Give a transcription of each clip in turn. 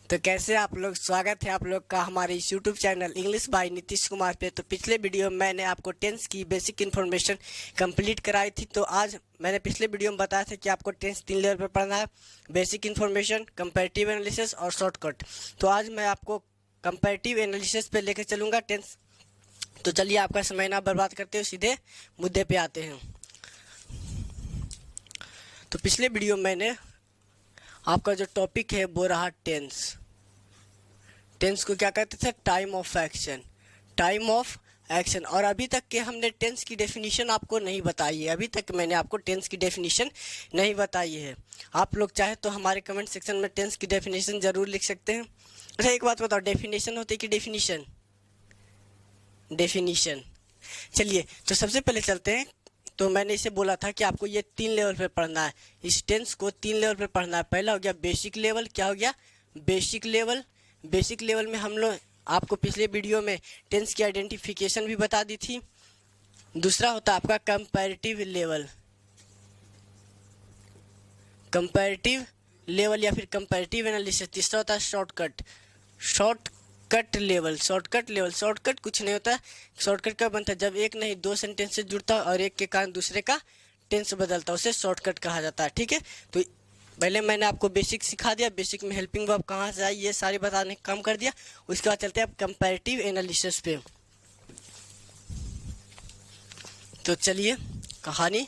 तो कैसे आप लोग, स्वागत है आप लोग का हमारे इस YouTube channel English by Nitish Kumar पे। तो पिछले वीडियो में मैंने आपको टेंस की बेसिक इन्फॉर्मेशन कंप्लीट कराई थी। तो आज मैंने पिछले वीडियो में बताया था कि आपको टेंस 3 लेवल पे पढ़ना है, बेसिक इन्फॉर्मेशन, कंपैरेटिव एनालिसिस और शॉर्टकट। तो आज मैं आपको कंपैरेटिव एनालिसिस पे लेकर चलूँगा टेंस। तो चलिए आपका समय ना बर्बाद करते हुए सीधे मुद्दे पे आते हैं। तो पिछले वीडियो में मैंने आपका जो टॉपिक है वो रहा टेंस। टेंस को क्या कहते थे? Time of action, time of action. और अभी तक के हमने टेंस की डेफिनेशन आपको नहीं बताई है, अभी तक मैंने आपको टेंस की डेफिनेशन नहीं बताई है। आप लोग चाहे तो हमारे कमेंट सेक्शन में टेंस की डेफिनेशन ज़रूर लिख सकते हैं। अच्छा एक बात बताओ, डेफिनेशन होती है कि डेफिनेशन? डेफिनेशन। चलिए तो सबसे पहले चलते हैं। तो मैंने इसे बोला था कि आपको ये 3 लेवल पे पढ़ना है, इस टेंस को 3 लेवल पे पढ़ना है। पहला हो गया बेसिक लेवल। क्या हो गया? Basic level. बेसिक लेवल में हम लोग आपको पिछले वीडियो में टेंस की आइडेंटिफिकेशन भी बता दी थी। दूसरा होता है आपका कंपैरेटिव लेवल, कंपैरेटिव लेवल या फिर कंपैरेटिव एनालिसिस। तीसरा होता है shortcut, shortcut level. Shortcut level, shortcut कुछ नहीं होता है। शॉर्टकट कब बनता है? जब एक नहीं 2 सेंटेंस से जुड़ता है और एक के कारण दूसरे का टेंस बदलता है, उसे शॉर्टकट कहा जाता है। ठीक है, तो पहले मैंने आपको बेसिक सिखा दिया, बेसिक में हेल्पिंग वर्ब कहाँ से आई ये सारी बताने का काम कर दिया। उसके बाद चलते हैं अब कंपैरेटिव एनालिसिस पे। तो चलिए कहानी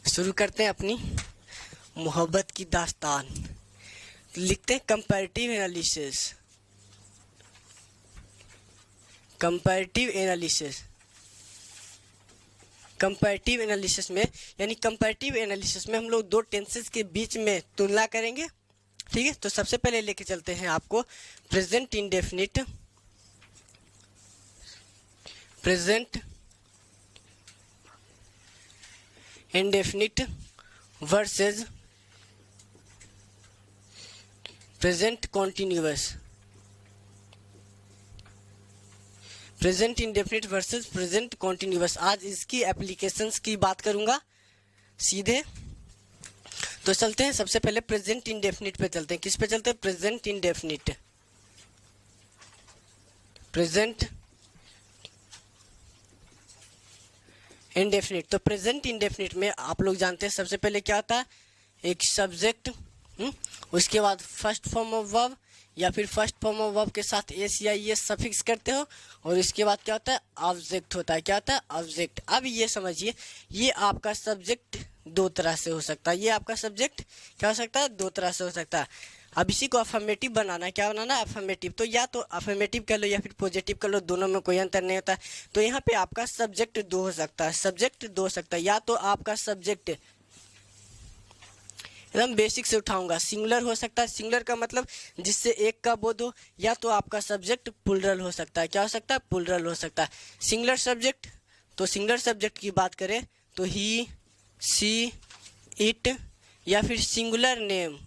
शुरू करते हैं अपनी मोहब्बत की दास्तान। लिखते हैं comparative analysis, comparative analysis. Comparative analysis में यानी कंपैरेटिव एनालिसिस में हम लोग 2 टेंसेस के बीच में तुलना करेंगे। ठीक है, तो सबसे पहले लेके चलते हैं आपको present indefinite, present indefinite versus present continuous, present indefinite versus present continuous. आज इसकी एप्लीकेशंस की बात करूंगा सीधे। तो चलते हैं सबसे पहले प्रेजेंट इंडेफिनिट पे चलते हैं। किस पे चलते हैं? Present indefinite, present indefinite. तो प्रेजेंट इंडेफिनिट में आप लोग जानते हैं सबसे पहले क्या होता है? एक सब्जेक्ट, उसके बाद फर्स्ट फॉर्म ऑफ वर्ब या फिर फर्स्ट फॉर्म ऑफ वर्ब के साथ एस या एस सफिक्स करते हो, और इसके बाद क्या होता है? ऑब्जेक्ट होता है। क्या होता है? ऑब्जेक्ट। अब ये समझिए, ये आपका सब्जेक्ट 2 तरह से हो सकता है। ये आपका सब्जेक्ट क्या हो सकता है? 2 तरह से हो सकता है। अब इसी को अफर्मेटिव बनाना है। क्या बनाना है? अफर्मेटिव। तो या तो अफर्मेटिव कर लो या फिर पॉजिटिव कर लो, दोनों में कोई अंतर नहीं होता है। तो यहाँ पे आपका सब्जेक्ट 2 हो सकता है, सब्जेक्ट 2 हो सकता है। या तो आपका सब्जेक्ट एकदम बेसिक से उठाऊंगा, सिंगुलर हो सकता है। सिंगुलर का मतलब जिससे एक का बोध हो। या तो आपका सब्जेक्ट प्लुरल हो सकता है। क्या हो सकता है? प्लुरल हो सकता है। सिंगुलर सब्जेक्ट, तो सिंगुलर सब्जेक्ट की बात करें तो ही, सी, इट, या फिर singular name.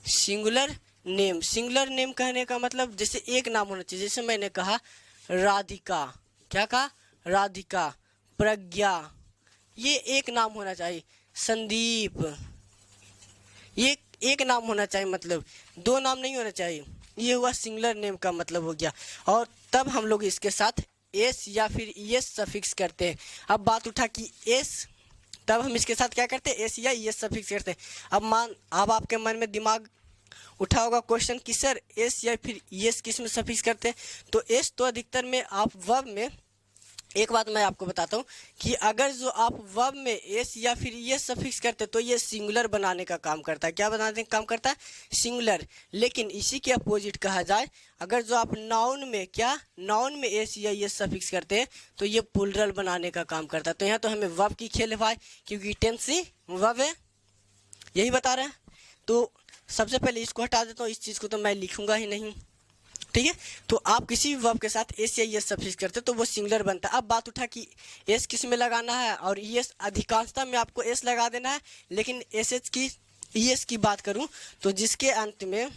Singular name, singular name कहने का मतलब जैसे एक नाम होना चाहिए। जैसे मैंने कहा राधिका, क्या कहा? राधिका। प्रज्ञा, ये एक नाम होना चाहिए। संदीप, ये एक नाम होना चाहिए, मतलब 2 नाम नहीं होना चाहिए। ये हुआ सिंगुलर नेम का मतलब हो गया। और तब हम लोग इसके साथ एस या फिर एस सफिक्स करते हैं। अब बात उठा कि एस, तब हम इसके साथ क्या करते हैं? एस या एस सफिक्स करते हैं। अब आपके मन में दिमाग उठा होगा क्वेश्चन कि सर एस या फिर एस किस में सफिक्स करते हैं? तो एस तो अधिकतर में आप वर्ब में, एक बात मैं आपको बताता हूँ कि अगर जो आप वर्ब में एस या फिर ये सफिक्स करते तो ये सिंगुलर बनाने का काम करता है। क्या बनाने का काम करता है? सिंगुलर। लेकिन इसी के अपोजिट कहा जाए, अगर जो आप नाउन में, क्या नाउन में एस या ये सफिक्स करते हैं तो ये प्लुरल बनाने का काम करता है। तो यहाँ तो हमें वर्ब की खेल है भाई, क्योंकि टेंस ही वर्ब है, यही बता रहे हैं। तो सबसे पहले इसको हटा देता हूँ, इस चीज़ को तो मैं लिखूंगा ही नहीं। ठीक है, तो आप किसी भी वर्ब के साथ एस या एस सफिक्स करते तो वो सिंगुलर बनता है। अब बात उठा कि एस किस में लगाना है, और एस अधिकांशता में आपको एस लगा देना है। लेकिन एस एच की एस की बात करूं तो जिसके अंत में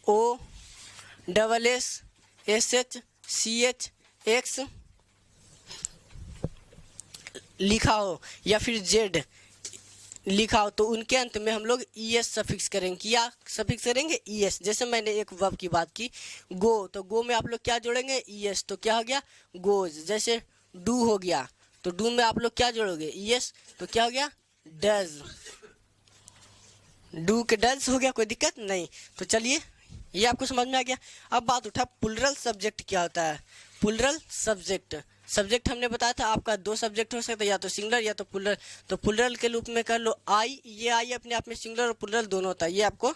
O, double S, S H, C H, X लिखा हो, या फिर जेड, लिखा हो तो उनके अंत में हम लोग ईएस सफिक्स करेंगे। क्या सफिक्स करेंगे? ईएस। जैसे मैंने एक वर्ब की बात की गो, तो गो में आप लोग क्या जोड़ेंगे? ईएस। तो क्या हो गया? गोज। जैसे डू हो गया तो डू में आप लोग क्या जोड़ोगे? ईएस। तो क्या हो गया? डज। डू के डज हो गया, कोई दिक्कत नहीं। तो चलिए ये आपको समझ में आ गया। अब बात उठा प्लुरल सब्जेक्ट क्या होता है। प्लुरल सब्जेक्ट, सब्जेक्ट हमने बताया था आपका दो सब्जेक्ट हो सकता है, या तो सिंगुलर या तो प्लुरल। तो प्लुरल के रूप में कर लो आई। ये आई अपने आप में सिंगुलर और प्लुरल दोनों होता है, ये आपको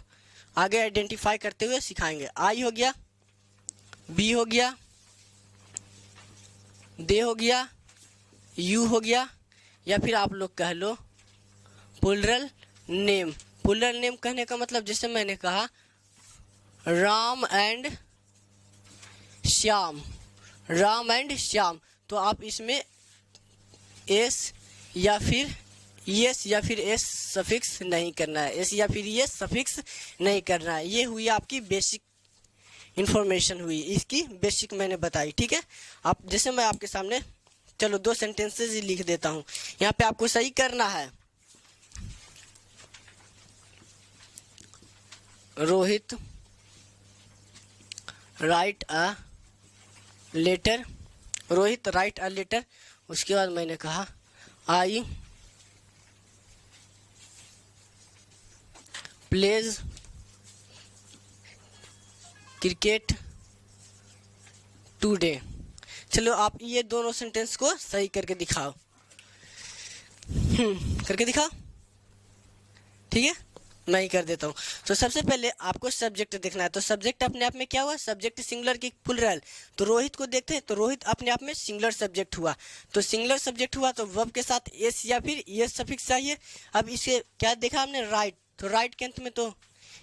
आगे आइडेंटिफाई करते हुए सिखाएंगे। आई हो गया, बी हो गया, दे हो गया, यू हो गया, या फिर आप लोग कह लो प्लुरल नेम। प्लुरल नेम कहने का मतलब जैसे मैंने कहा राम एंड श्याम, राम एंड श्याम, तो आप इसमें एस या फिर यस या फिर एस सफिक्स नहीं करना है, एस या फिर यस सफिक्स नहीं करना है। ये हुई आपकी बेसिक इन्फॉर्मेशन हुई, इसकी बेसिक मैंने बताई, ठीक है। आप जैसे मैं आपके सामने चलो दो सेंटेंसेस ही लिख देता हूँ, यहाँ पे आपको सही करना है। Rohit write a letter, Rohit write a letter. उसके बाद मैंने कहा आई प्लेज क्रिकेट टुडे। चलो आप ये दोनों सेंटेंस को सही करके दिखाओ, करके दिखाओ, ठीक है। मैं ही कर देता हूँ। तो सबसे पहले आपको सब्जेक्ट देखना है। तो सब्जेक्ट अपने आप में क्या हुआ? सब्जेक्ट सिंगुलर की प्लुरल। तो रोहित को देखते हैं, तो रोहित अपने आप में सिंगुलर सब्जेक्ट हुआ। तो सिंगुलर सब्जेक्ट हुआ तो वर्ब के साथ एस या फिर एस सफिक्स चाहिए। अब इसे क्या देखा हमने? राइट। तो राइट के अंत में तो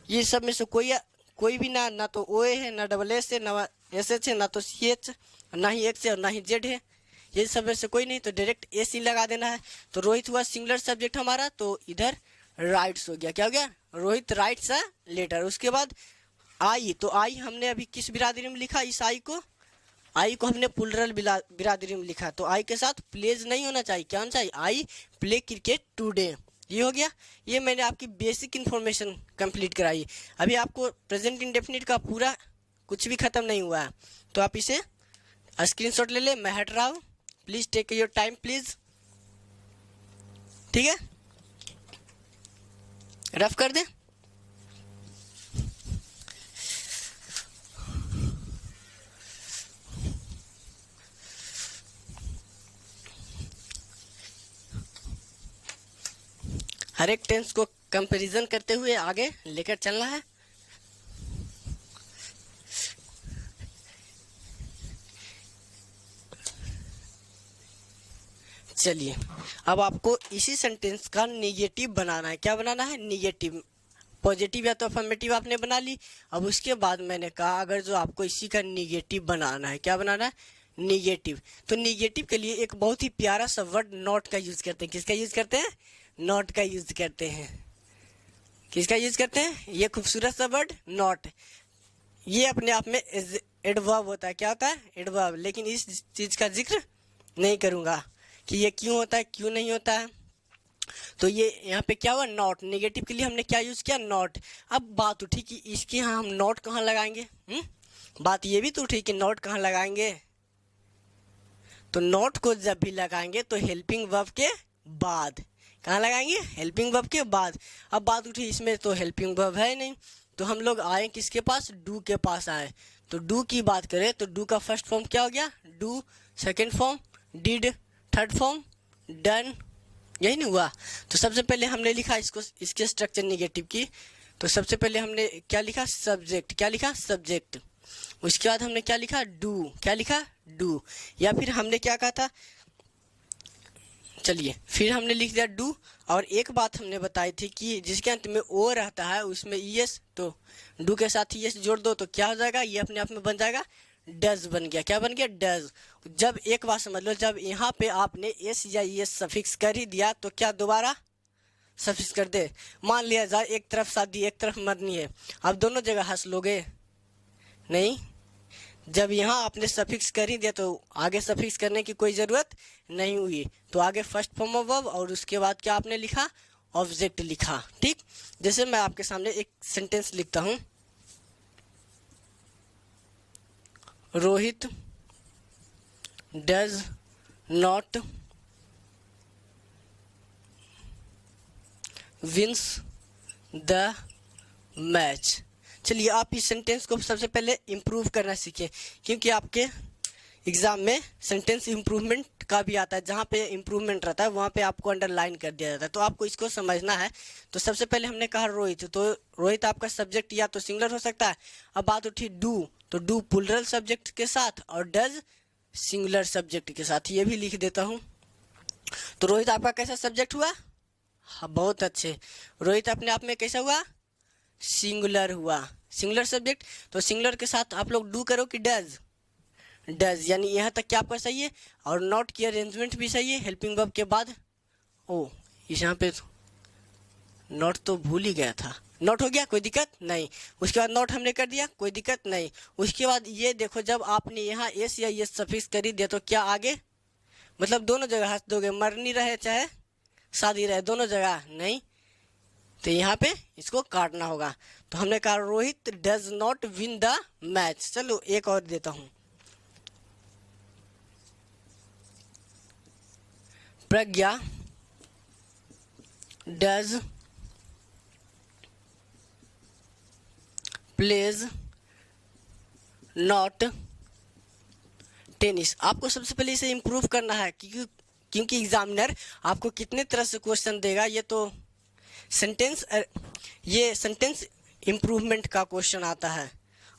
ये सब में से कोई भी ना तो ओ है, ना डबल एस है, ना एस एच है, ना तो सी एच, ना ही एक्स है और ना ही जेड है। ये सब में से कोई नहीं, तो डायरेक्ट एस ही लगा देना है। तो रोहित हुआ सिंगुलर सब्जेक्ट हमारा, तो इधर राइट्स हो गया। क्या हो गया? Rohit writes a letter. उसके बाद आई, तो आई हमने अभी किस बिरादरी में लिखा? इस आई को हमने प्लुरल बिरादरी में लिखा। तो आई के साथ प्लेज नहीं होना चाहिए, क्या होना चाहिए? I play cricket today. ये हो गया। ये मैंने आपकी बेसिक इन्फॉर्मेशन कंप्लीट कराई। अभी आपको प्रेजेंट इंडेफिनिट का पूरा कुछ भी खत्म नहीं हुआ है, तो आप इसे स्क्रीनशॉट ले ले। मैं हट रहा हूँ, please take your time please, ठीक है। रफ कर दे। हर एक टेंस को कंपैरिजन करते हुए आगे लेकर चलना है। चलिए अब आपको इसी सेंटेंस का नेगेटिव बनाना है। क्या बनाना है? नेगेटिव। पॉजिटिव या तो अफर्मेटिव आपने बना ली। अब उसके बाद मैंने कहा अगर जो आपको इसी का नेगेटिव बनाना है, क्या बनाना है? नेगेटिव। तो नेगेटिव के लिए एक बहुत ही प्यारा सा वर्ड नॉट का यूज करते हैं। किसका यूज करते हैं? नॉट का यूज करते हैं। किसका यूज करते हैं? ये खूबसूरत सा वर्ड नॉट। ये अपने आप में एडवर्ब होता है। क्या होता है? एडवर्ब। लेकिन इस चीज का जिक्र नहीं करूंगा कि ये क्यों होता है, क्यों नहीं होता है। तो ये यहाँ पे क्या हुआ? नॉट। नेगेटिव के लिए हमने क्या यूज किया? नॉट। अब बात उठी कि इसके यहाँ हम नॉट कहाँ लगाएंगे? बात ये भी तो उठी कि नॉट कहाँ लगाएंगे। तो नॉट को जब भी लगाएंगे तो हेल्पिंग वर्ब के बाद। कहाँ लगाएंगे? हेल्पिंग वर्ब के बाद। अब बात उठी इसमें तो हेल्पिंग वर्ब है नहीं, तो हम लोग आए किसके पास? डू के पास आए। तो डू की बात करें तो डू का फर्स्ट फॉर्म क्या हो गया? Do. Second form did. Third form done. यही नहीं हुआ? तो सबसे पहले हमने लिखा इसको, इसके स्ट्रक्चर नेगेटिव की। तो सबसे पहले हमने क्या लिखा? सब्जेक्ट। क्या लिखा? सब्जेक्ट। उसके बाद हमने क्या लिखा? डू। क्या लिखा? डू। या फिर हमने क्या कहा था? चलिए फिर हमने लिख दिया डू। और एक बात हमने बताई थी कि जिसके अंत में ओ रहता है उसमें ईएस, तो डू के साथ ईएस जोड़ दो तो क्या हो जाएगा? ये अपने आप में बन जाएगा डज बन गया। क्या बन गया? डज। जब एक बात समझ लो, जब यहाँ पे आपने एस या एस सफिक्स कर ही दिया तो क्या दोबारा सफिक्स कर दे? मान लिया जाए एक तरफ शादी एक तरफ मरनी है, अब दोनों जगह हंस लोगे? नहीं। जब यहाँ आपने सफिक्स कर ही दिया तो आगे सफिक्स करने की कोई ज़रूरत नहीं हुई। तो आगे फर्स्ट फॉर्म ऑफ वर्ब और उसके बाद क्या आपने लिखा? ऑब्जेक्ट लिखा। ठीक, जैसे मैं आपके सामने एक सेंटेंस लिखता हूँ, Rohit does not wins the match. चलिए आप इस सेंटेंस को सबसे पहले इम्प्रूव करना सीखें, क्योंकि आपके एग्जाम में सेंटेंस इम्प्रूवमेंट का भी आता है, जहाँ पे इम्प्रूवमेंट रहता है वहाँ पे आपको अंडरलाइन कर दिया जाता है, तो आपको इसको समझना है। तो सबसे पहले हमने कहा रोहित, तो रोहित आपका सब्जेक्ट या तो सिंगुलर हो सकता है। अब बात उठी डू, तो डू प्लूरल सब्जेक्ट के साथ और डज सिंगुलर सब्जेक्ट के साथ, ये भी लिख देता हूँ। तो रोहित आपका कैसा सब्जेक्ट हुआ? हाँ, बहुत अच्छे। रोहित अपने आप में कैसा हुआ? सिंगुलर हुआ, सिंगुलर सब्जेक्ट। तो सिंगुलर के साथ आप लोग डू करो कि डज, डज, यानी यहाँ तक क्या आपका सही है। और नॉट की अरेंजमेंट भी सही है, हेल्पिंग वर्ब के बाद। ओ, इस यहाँ पे नॉट तो भूल ही गया था, नॉट हो गया, कोई दिक्कत नहीं। उसके बाद नॉट हमने कर दिया, कोई दिक्कत नहीं। उसके बाद ये देखो, जब आपने यहाँ एस या एस सफिक्स कर ही दिया तो क्या आगे, मतलब दोनों जगह हंस दोगे, मरनी रहे चाहे शादी रहे, दोनों जगह नहीं, तो यहाँ पे इसको काटना होगा। तो हमने कहा Rohit does not win the match. चलो एक और देता हूँ, प्रज्ञा डज प्लेज नॉट टेनिस। आपको सबसे पहले इसे इम्प्रूव करना है, क्योंकि एग्जामिनर आपको कितने तरह से क्वेश्चन देगा, ये तो सेंटेंस इम्प्रूवमेंट का क्वेश्चन आता है।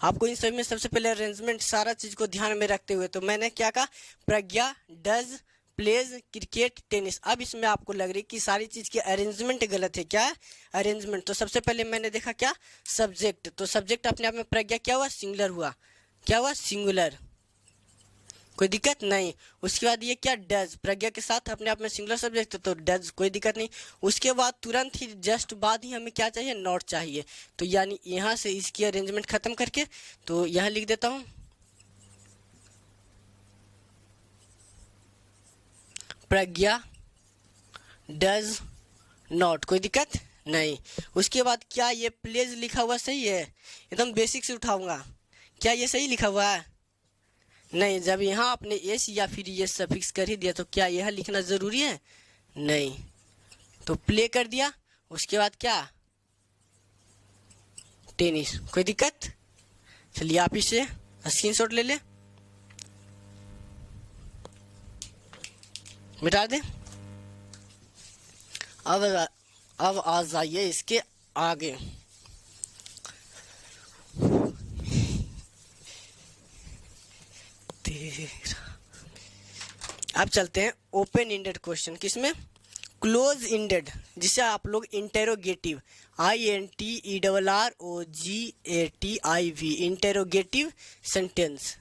आपको इन सब में सबसे पहले अरेंजमेंट सारा चीज़ को ध्यान में रखते हुए, तो मैंने क्या कहा, प्रज्ञा डज प्लेज क्रिकेट टेनिस। अब इसमें आपको लग रही कि सारी चीज़ की अरेंजमेंट गलत है, क्या है अरेंजमेंट। तो सबसे पहले मैंने देखा क्या, सब्जेक्ट, तो सब्जेक्ट अपने आप में प्रज्ञा क्या हुआ, सिंगुलर हुआ, क्या हुआ, सिंगुलर, कोई दिक्कत नहीं। उसके बाद ये क्या, डज, प्रज्ञा के साथ अपने आप में सिंगुलर सब्जेक्ट, तो डज, कोई दिक्कत नहीं। उसके बाद तुरंत ही जस्ट बाद ही हमें क्या चाहिए, नॉट चाहिए। तो यानी यहाँ से इसकी अरेंजमेंट खत्म करके तो यहाँ लिख देता हूँ, प्रज्ञा डज नॉट, कोई दिक्कत नहीं। उसके बाद क्या ये प्लेज लिखा हुआ सही है, एकदम बेसिक से उठाऊंगा, क्या ये सही लिखा हुआ है? नहीं। जब यहाँ आपने एस या फिर ये सफिक्स कर ही दिया तो क्या यह लिखना ज़रूरी है? नहीं। तो प्ले कर दिया, उसके बाद क्या, टेनिस, कोई दिक्कत। चलिए आप इसे स्क्रीनशॉट ले ले, मिटा दें। अब आ जाइए इसके आगे। अब चलते हैं ओपन इंडेड क्वेश्चन, किसमें, क्लोज इंडेड, जिसे आप लोग interrogative, INTERROGATIV, interrogative sentence.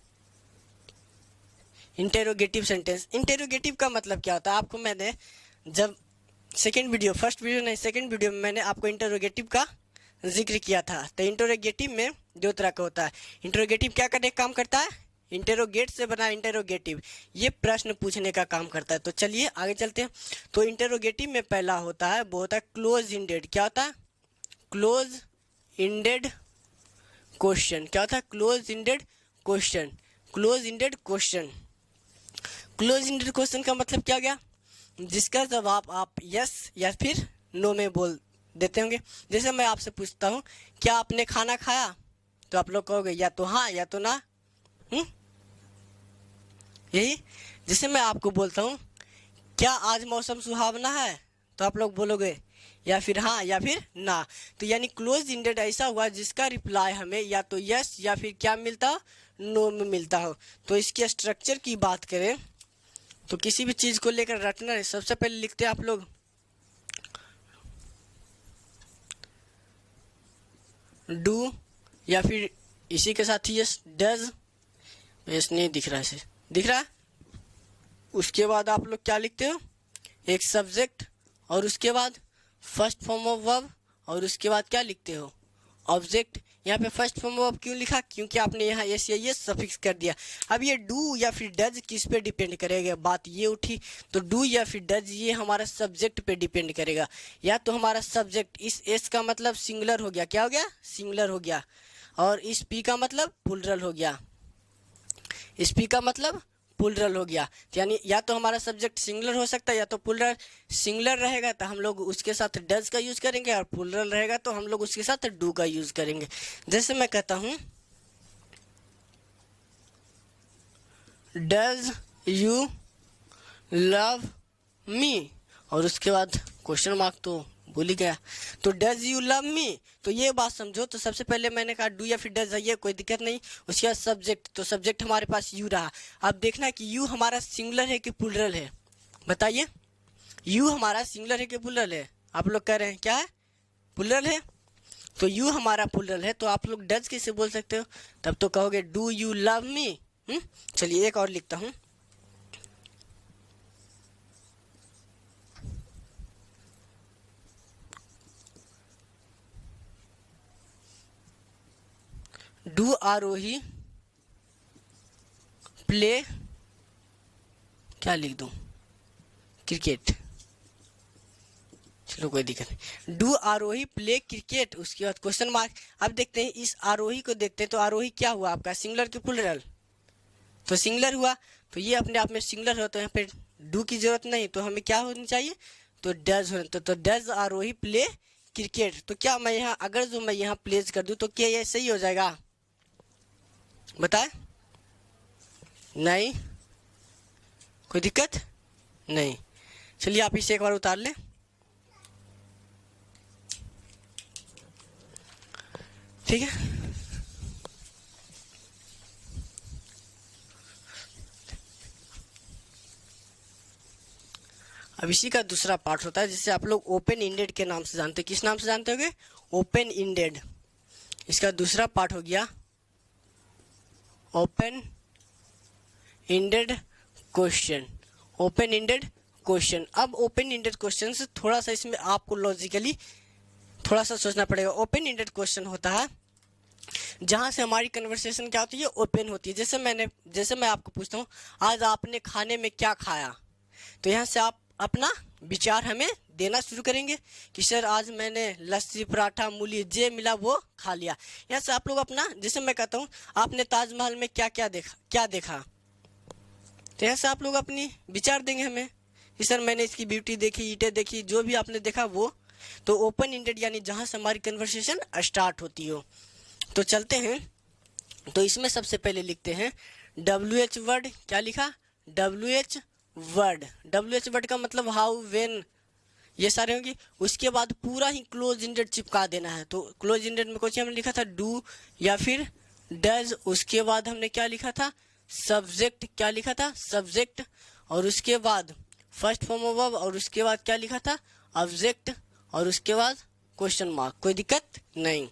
Interrogative sentence, interrogative का मतलब क्या होता है, आपको मैंने जब फर्स्ट वीडियो में मैंने आपको इंटेरोगेटिव का जिक्र किया था। तो इंटेरोगेटिव में दो तरह का होता है। इंटेरोगेटिव क्या करने का काम करता है, इंटेरोगेट से बना इंटेरोगेटिव, ये प्रश्न पूछने का काम करता है। तो चलिए आगे चलते हैं। तो इंटेरोगेटिव में पहला होता है, वो होता है क्लोज इंडेड। क्या होता है, क्लोज इंडेड क्वेश्चन। क्या होता है, close ended question, close ended question. Close ended question का मतलब क्या गया, जिसका जवाब आप यस या फिर नो में बोल देते होंगे। जैसे मैं आपसे पूछता हूँ, क्या आपने खाना खाया, तो आप लोग कहोगे या तो हाँ या तो ना। यही। जैसे मैं आपको बोलता हूँ, क्या आज मौसम सुहावना है, तो आप लोग बोलोगे या फिर हाँ या फिर ना। तो यानी क्लोज इंडेड ऐसा हुआ जिसका रिप्लाई हमें या तो यस या फिर क्या मिलता हो, नो में मिलता हो। तो इसके स्ट्रक्चर की बात करें तो किसी भी चीज़ को लेकर रटना है, सबसे पहले लिखते हैं आप लोग डू या फिर इसी के साथ ही यस, डज, यस नहीं दिख रहा है, इसे दिख रहा है। उसके बाद आप लोग क्या लिखते हो, एक सब्जेक्ट और उसके बाद फर्स्ट फॉर्म ऑफ वर्ब और उसके बाद क्या लिखते हो, ऑब्जेक्ट। यहाँ पे फर्स्ट फॉर्म ऑफ क्यों लिखा, क्योंकि आपने यहाँ एस या ये सफिक्स कर दिया। अब ये डू या फिर डज किस पे डिपेंड करेगा, बात ये उठी। तो डू या फिर डज ये हमारा सब्जेक्ट पे डिपेंड करेगा। या तो हमारा सब्जेक्ट, इस एस का मतलब सिंगुलर हो गया, क्या हो गया, सिंगुलर हो गया। और इस पी का मतलब प्लूरल हो गया, इस पी का मतलब प्लूरल हो गया। यानी या तो हमारा सब्जेक्ट सिंगुलर हो सकता है या तो प्लूरल। सिंगुलर रहेगा तो हम लोग उसके साथ डज का यूज करेंगे, और प्लूरल रहेगा तो हम लोग उसके साथ डू का यूज करेंगे। जैसे मैं कहता हूँ डज यू लव मी, और उसके बाद क्वेश्चन मार्क तो भूल ही गया। तो डज यू लव मी, तो ये बात समझो। तो सबसे पहले मैंने कहा डू या फिर डज है, ये कोई दिक्कत नहीं। उसके बाद सब्जेक्ट, तो सब्जेक्ट हमारे पास यू रहा। अब देखना कि यू हमारा सिंगुलर है कि प्लूरल है, बताइए। यू हमारा सिंगुलर है कि प्लूरल है, आप लोग कह रहे हैं क्या है, प्लूरल है। तो यू हमारा प्लूरल है, तो आप लोग डज कैसे बोल सकते हो, तब तो कहोगे डू यू लव मी। चलिए एक और लिखता हूँ, डू आरोही प्ले, क्या लिख दूं, क्रिकेट। चलो कोई दिक्कत नहीं, डू आरोही प्ले क्रिकेट। उसके बाद क्वेश्चन मार्क। अब देखते हैं इस आरोही को, देखते हैं तो आरोही क्या हुआ आपका, सिंगुलर कि प्लूरल, तो सिंगुलर हुआ। तो ये अपने आप में सिंगुलर हो, तो यहाँ पे डू की जरूरत नहीं, तो हमें क्या होनी चाहिए, तो डज होना। तो डज आरोही प्ले क्रिकेट। तो क्या मैं यहाँ, अगर जो मैं यहाँ प्लेस कर दूँ तो क्या ये सही हो जाएगा, बताए, नहीं कोई दिक्कत नहीं। चलिए आप इसे एक बार उतार लें, ठीक है। अब इसी का दूसरा पार्ट होता है जिसे आप लोग ओपन इंडेड के नाम से जानते हैं। किस नाम से जानते होगे, ओपन इंडेड। इसका दूसरा पार्ट हो गया open ended question, open ended question. अब ओपन इंडेड क्वेश्चन से थोड़ा सा इसमें आपको लॉजिकली थोड़ा सा सोचना पड़ेगा। ओपन इंडेड क्वेश्चन होता है जहाँ से हमारी कन्वर्सेशन क्या होती है, ओपन होती है। जैसे मैं आपको पूछता हूँ आज आपने खाने में क्या खाया, तो यहाँ से आप अपना विचार हमें देना शुरू करेंगे कि सर आज मैंने लस्सी पराठा मूली जे मिला वो खा लिया। यहाँ से आप लोग अपना, जैसे मैं कहता हूँ आपने ताजमहल में क्या देखा, तो यहाँ से आप लोग अपनी विचार देंगे हमें कि सर मैंने इसकी ब्यूटी देखी, ईंटें देखी, जो भी आपने देखा वो। तो ओपन इंडेड यानी जहाँ से हमारी कन्वर्सेशन स्टार्ट होती हो। तो चलते हैं, तो इसमें सबसे पहले लिखते हैं WH वर्ड। क्या लिखा, WH वर्ड। WH वर्ड का मतलब हाउ, व्हेन, ये सारे होंगे। उसके बाद पूरा ही क्लोज इंडेड चिपका देना है। तो क्लोज इंडेड में कुछ हमने लिखा था डू या फिर डज। उसके बाद हमने क्या लिखा था, सब्जेक्ट। क्या लिखा था, सब्जेक्ट। और उसके बाद फर्स्ट फॉर्म ऑफ वर्ब, और उसके बाद क्या लिखा था, ऑब्जेक्ट। और उसके बाद क्वेश्चन मार्क। कोई दिक्कत नहीं।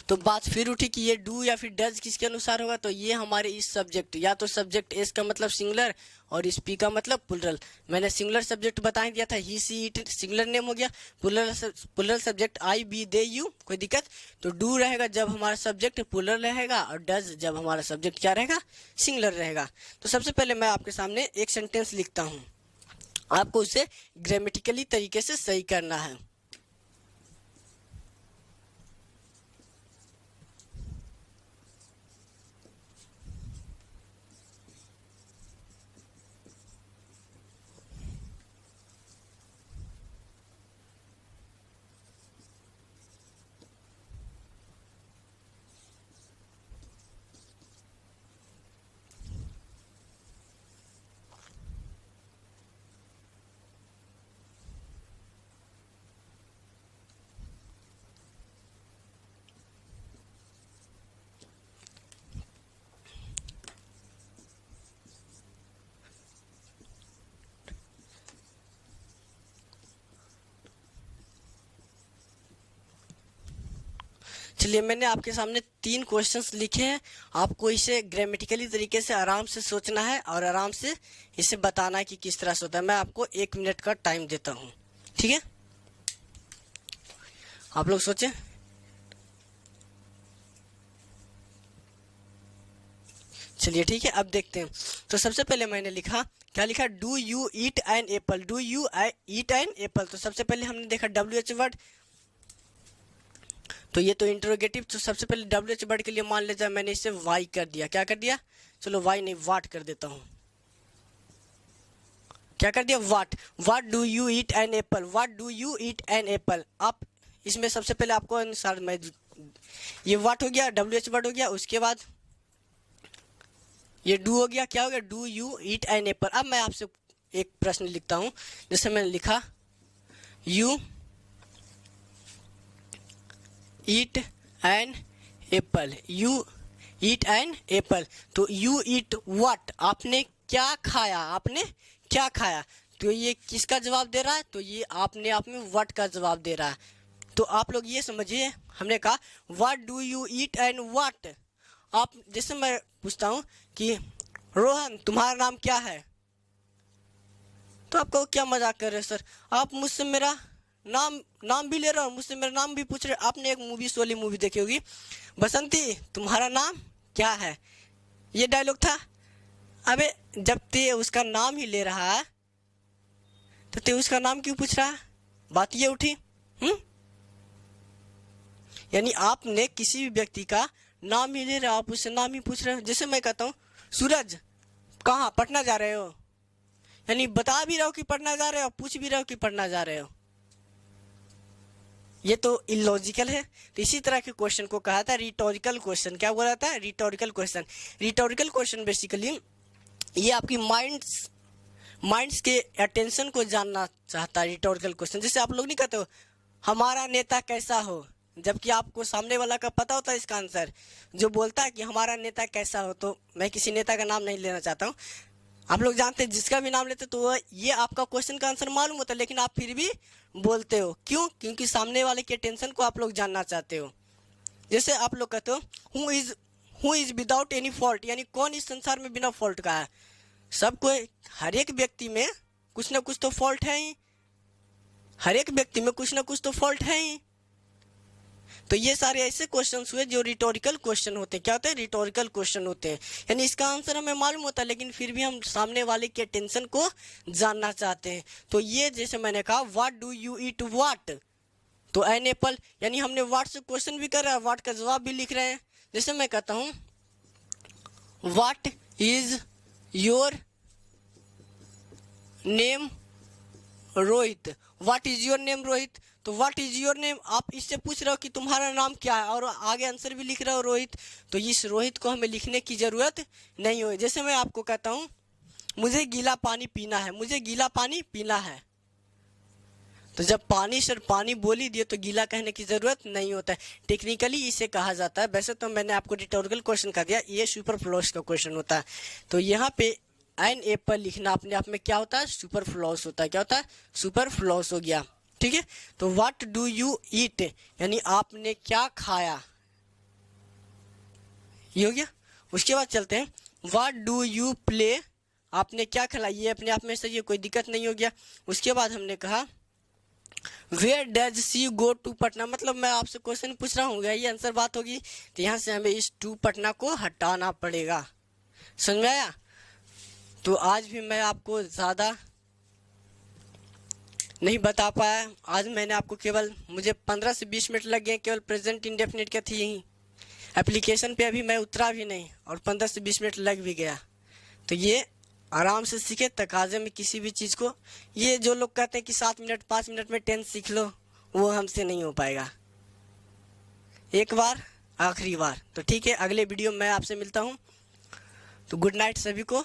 तो बात फिर उठी कि ये डू या फिर डज किसके अनुसार होगा, तो ये हमारे इस सब्जेक्ट, या तो सब्जेक्ट एस का मतलब सिंगुलर और इस पी का मतलब प्लूरल। मैंने सिंगुलर सब्जेक्ट बता दिया था, he she it singular name हो गया। Plural subject I we they you, कोई दिक्कत। तो डू रहेगा जब हमारा सब्जेक्ट प्लूरल रहेगा, और डज जब हमारा सब्जेक्ट क्या रहेगा, सिंगुलर रहेगा। तो सबसे पहले मैं आपके सामने एक सेंटेंस लिखता हूँ, आपको उसे ग्रामेटिकली तरीके से सही करना है। चलिए मैंने आपके सामने 3 क्वेश्चंस लिखे हैं, आपको इसे ग्रामेटिकली तरीके से आराम से सोचना है और आराम से इसे बताना है कि किस तरह से होता है। मैं आपको 1 मिनट का टाइम देता हूँ, ठीक है। आप लोग सोचें, चलिए ठीक है, अब देखते हैं। तो सबसे पहले मैंने लिखा, क्या लिखा, do you eat an Apple, do you eat an Apple. तो सबसे पहले हमने देखा WH वर्ड, तो ये तो इंटरोगेटिव, तो सबसे पहले WH वर्ड के लिए मान ले जाए मैंने इसे वाई कर दिया। क्या कर दिया, चलो वाई नहीं वाट कर देता हूँ। क्या कर दिया, what. What do you eat an apple, what do you eat an apple. आप इसमें सबसे पहले आपको अनुसार मैं, ये वाट हो गया, WH वर्ड हो गया, उसके बाद ये डू हो गया, क्या हो गया, do you eat an Apple. अब मैं आपसे एक प्रश्न लिखता हूँ, जैसे मैंने लिखा you eat an Apple, you eat an Apple. तो यू ईट व्हाट, आपने क्या खाया, आपने क्या खाया। तो ये किसका जवाब दे रहा है, तो ये आपने आप में व्हाट का जवाब दे रहा है। तो आप लोग ये समझिए, हमने कहा what do you eat and what. आप जैसे मैं पूछता हूँ कि रोहन तुम्हारा नाम क्या है, तो आपको क्या मजाक कर रहे हो सर, आप मुझसे मेरा नाम भी ले रहे हो, मुझसे मेरा नाम भी पूछ रहे हो। आपने एक मूवी सोली मूवी देखी होगी, बसंती तुम्हारा नाम क्या है, ये डायलॉग था। अबे जब ते उसका नाम ही ले रहा है तो ते उसका नाम क्यों पूछ रहा है, बात ये उठी। यानी आपने किसी भी व्यक्ति का नाम ही ले रहे हो, आप उससे नाम ही पूछ रहे हो। जैसे मैं कहता हूँ सूरज कहाँ, पटना जा रहे हो, यानी बता भी रहे हो कि पटना जा रहे हो, पूछ भी रहे हो कि पटना जा रहे हो। ये तो इलॉजिकल है। तो इसी तरह के क्वेश्चन को कहा था रिटोरिकल क्वेश्चन। क्या बोला था, rhetorical question. Rhetorical question basically ये आपकी माइंड्स के अटेंशन को जानना चाहता है, रिटोरिकल क्वेश्चन। जैसे आप लोग नहीं कहते हो हमारा नेता कैसा हो, जबकि आपको सामने वाला का पता होता है इसका आंसर। जो बोलता है कि हमारा नेता कैसा हो, तो मैं किसी नेता का नाम नहीं लेना चाहता हूँ, आप लोग जानते हैं जिसका भी नाम लेते तो ये आपका क्वेश्चन का आंसर मालूम होता है, लेकिन आप फिर भी बोलते हो। क्यों, क्योंकि सामने वाले के टेंशन को आप लोग जानना चाहते हो। जैसे आप लोग कहते हो who is without any fault, यानी कौन इस संसार में बिना फॉल्ट का है। सबको, हर एक व्यक्ति में कुछ ना कुछ तो फॉल्ट है ही, हर एक व्यक्ति में कुछ ना कुछ तो फॉल्ट है ही। तो ये सारे ऐसे क्वेश्चंस हुए जो रिटोरिकल क्वेश्चन होते हैं। क्या होते हैं, रिटोरिकल क्वेश्चन होते हैं, यानी इसका आंसर हमें मालूम होता है लेकिन फिर भी हम सामने वाले के टेंशन को जानना चाहते हैं। तो ये जैसे मैंने कहा what do you eat what, तो एन एप्पल, यानी हमने व्हाट से क्वेश्चन भी कर रहा है, व्हाट का जवाब भी लिख रहे हैं। जैसे मैं कहता हूँ what is your name Rohit, what is your name Rohit. तो व्हाट इज योर नेम, आप इससे पूछ रहे हो कि तुम्हारा नाम क्या है, और आगे आंसर भी लिख रहे हो रोहित। तो इस रोहित को हमें लिखने की जरूरत नहीं हो। जैसे मैं आपको कहता हूँ मुझे गीला पानी पीना है, मुझे गीला पानी पीना है, तो जब पानी सर पानी बोल ही दिए तो गीला कहने की जरूरत नहीं होता है। टेक्निकली इसे कहा जाता है, वैसे तो मैंने आपको रिटोरिकल क्वेश्चन कर दिया, ये सुपरफ्लूअस का क्वेश्चन होता है। तो यहाँ पे एन एप्पल लिखना अपने आप में क्या होता है, सुपरफ्लूअस होता है। क्या होता है, सुपरफ्लूअस हो गया। ठीक है, तो व्हाट डू यू ईट, यानी आपने क्या खाया, ये हो गया। उसके बाद चलते हैं व्हाट डू यू प्ले, आपने क्या खेला, ये अपने आप में सही है, कोई दिक्कत नहीं हो गया। उसके बाद हमने कहा where does she go to Patna, मतलब मैं आपसे क्वेश्चन पूछ रहा हूँ, ये आंसर बात होगी, तो यहाँ से हमें इस टू पटना को हटाना पड़ेगा। समझ में आया। तो आज भी मैं आपको ज़्यादा नहीं बता पाया, आज मैंने आपको केवल, मुझे 15 से 20 मिनट लग गए, केवल प्रेजेंट इंडेफिनिट का थी यही एप्लीकेशन पे, अभी मैं उतरा भी नहीं और 15 से 20 मिनट लग भी गया। तो ये आराम से सीखे, तकाजे में किसी भी चीज़ को, ये जो लोग कहते हैं कि 7 मिनट 5 मिनट में टेंस सीख लो, वो हमसे नहीं हो पाएगा। एक बार आखिरी बार। तो ठीक है, अगले वीडियो में मैं आपसे मिलता हूँ। तो गुड नाइट सभी को।